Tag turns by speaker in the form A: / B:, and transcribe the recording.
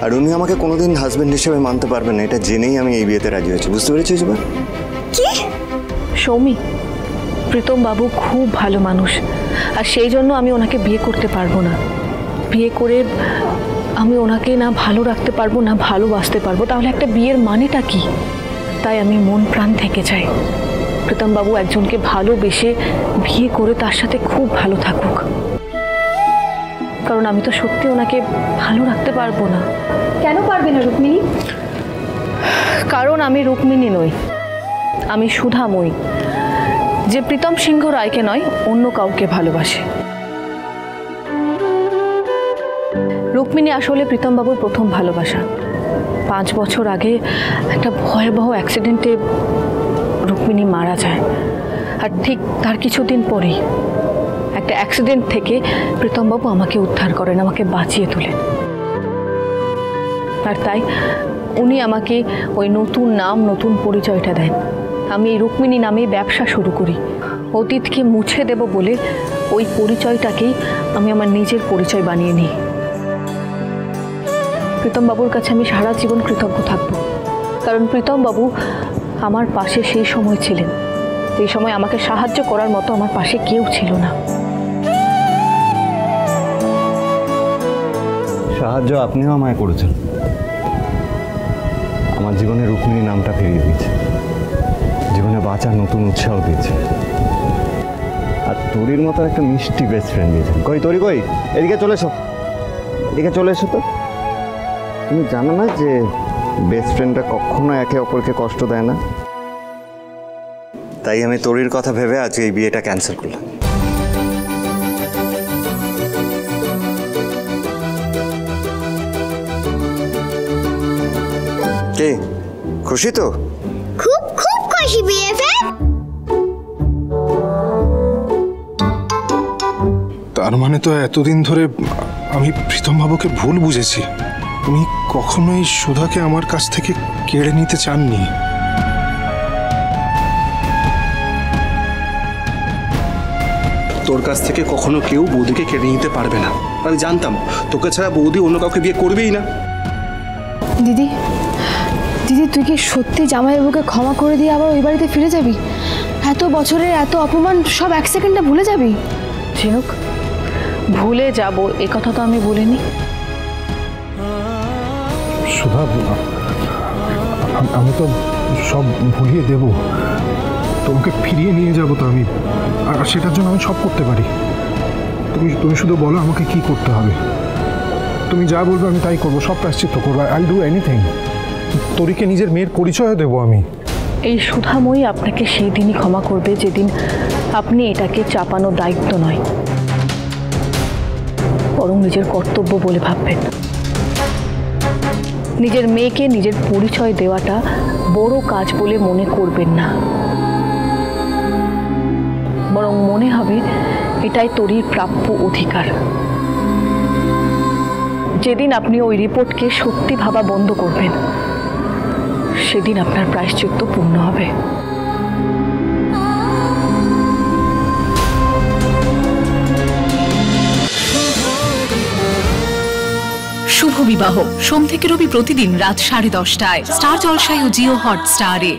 A: আর উনি আমাকে কোনোদিন হাজবেন্ড হিসেবে মানতে পারবেন না, এটা জেনেই আমি এই বিয়েতে রাজি হয়েছি। বুঝতে পেরেছিস?
B: কি
C: সৌমি, প্রীতম বাবু খুব ভালো মানুষ, আর সেই জন্য আমি ওনাকে বিয়ে করতে পারবো না। বিয়ে করে আমি ওনাকে না ভালো রাখতে পারবো না ভালোবাসতে পারবো, তাহলে একটা বিয়ের মানেটা কি? তাই আমি মন প্রাণ থেকে চাই প্রীতম বাবু একজনকে ভালোবেসে বিয়ে করে তার সাথে খুব ভালো থাকুক, কারণ আমি তো সত্যি ওনাকে ভালো রাখতে পারবো না।
B: কেন পারবে না রুক্মিণী?
C: কারণ আমি রুক্মিণী নই, আমি সুধাময়ী, যে প্রীতম সিংহ রায়কে নয় অন্য কাউকে ভালোবাসে। রুক্মিণী আসলে প্রীতম বাবুর প্রথম ভালোবাসা। 5 বছর আগে একটা ভয়াবহ অ্যাক্সিডেন্টে রুক্মিণী মারা যায়, আর ঠিক তার কিছুদিন পরেই একটা অ্যাক্সিডেন্ট থেকে প্রীতম বাবু আমাকে উদ্ধার করেন, আমাকে বাঁচিয়ে তোলেন। আর তাই উনি আমাকে ওই নতুন নাম নতুন পরিচয়টা দেন। আমি এই রুক্মিণী নামে ব্যবসা শুরু করি। অতীতকে মুছে দেব বলে ওই পরিচয়টাকেই আমি আমার নিজের পরিচয় বানিয়ে নিই। প্রীতম বাবুর কাছে আমি সারা জীবন কৃতজ্ঞ থাকব, কারণ প্রীতম বাবু আমার পাশে সেই সময় ছিলেন, এই সময় আমাকে সাহায্য করার মতো আমার পাশে কেউ ছিল না।
A: সাহায্য আপনিও আমায় করেছেন, আমার জীবনে রুক্মিণী নামটা ফিরিয়ে দিয়েছে, জীবনে বাঁচার নতুন উৎসাহ দিয়েছে, আর তোরির মতো একটা মিষ্টি বেস্ট ফ্রেন্ড দিয়েছেন। কই তোরি, কই এদিকে চলে এসো, এদিকে চলে এসো। তো তুমি জানো না যে বেস্ট ফ্রেন্ডরা কখনো একে অপরকে কষ্ট দেয় না? তাই আমি তোরির কথা ভেবে আজকে এই বিয়েটা ক্যান্সেল করলাম। কে খুশি তো?
B: খুব খুব খুশি বিএফএ।
D: তার মানে তো এতদিন ধরে আমি প্রীতম বাবুকে ভুল বুঝেছি। উনি কখনোই সুধাকে আমার কাছ থেকে কেড়ে নিতে চাননি।
E: তোর কাছ থেকে কখনো কেউ বৌদিকে কেড়ে নিতে পারবে না। আমি জানতাম তোকে ছাড়া বৌদি অন্য কাউকে বিয়ে করবেই না।
F: দিদি, দিদি তুই কি সত্যি জামাইবাবুকে ক্ষমা করে দিয়ে আবার ওই বাড়িতে ফিরে যাবি? এত বছরের এত অপমান সব 1 সেকেন্ডে ভুলে যাবি?
C: ঝিনুক, ভুলে যাব এ কথা তো আমি বলিনি।
D: সুধা, আমি তো সব ভুলিয়ে দেব, তোমাকে ফিরিয়ে নিয়ে যাব তো আমি, আর সেটার জন্য আমি সব করতে পারি। তুমি শুধু বলো আমাকে কি করতে হবে, তুমি যা বলবে আমি তাই করবো, সব প্রায়শ্চিত্ত করবো। I do anything. তোরিকে নিজের মেয়ের পরিচয় দেবো আমি।
C: এই সুধাময়ী আপনাকে সেই দিনই ক্ষমা করবে যেদিন আপনি এটাকে চাপানো দায়িত্ব নয়, বরং নিজের কর্তব্য বলে ভাববেন। নিজের মেয়েকে নিজের পরিচয় দেওয়াটা বড় কাজ বলে মনে করবেন না, বরং মনে হবে এটাই তোরই প্রাপ্য অধিকার। যেদিন আপনি ওই রিপোর্টকে সত্যি ভাবা বন্ধ করবেন, সেদিন আপনার প্রায়শ্চিত্ত পূর্ণ হবে।
G: শুভ বিবাহ সোম থেকে রবি প্রতিদিন রাত 10:30টায় স্টার জলসায় ও জিও হটস্টারে।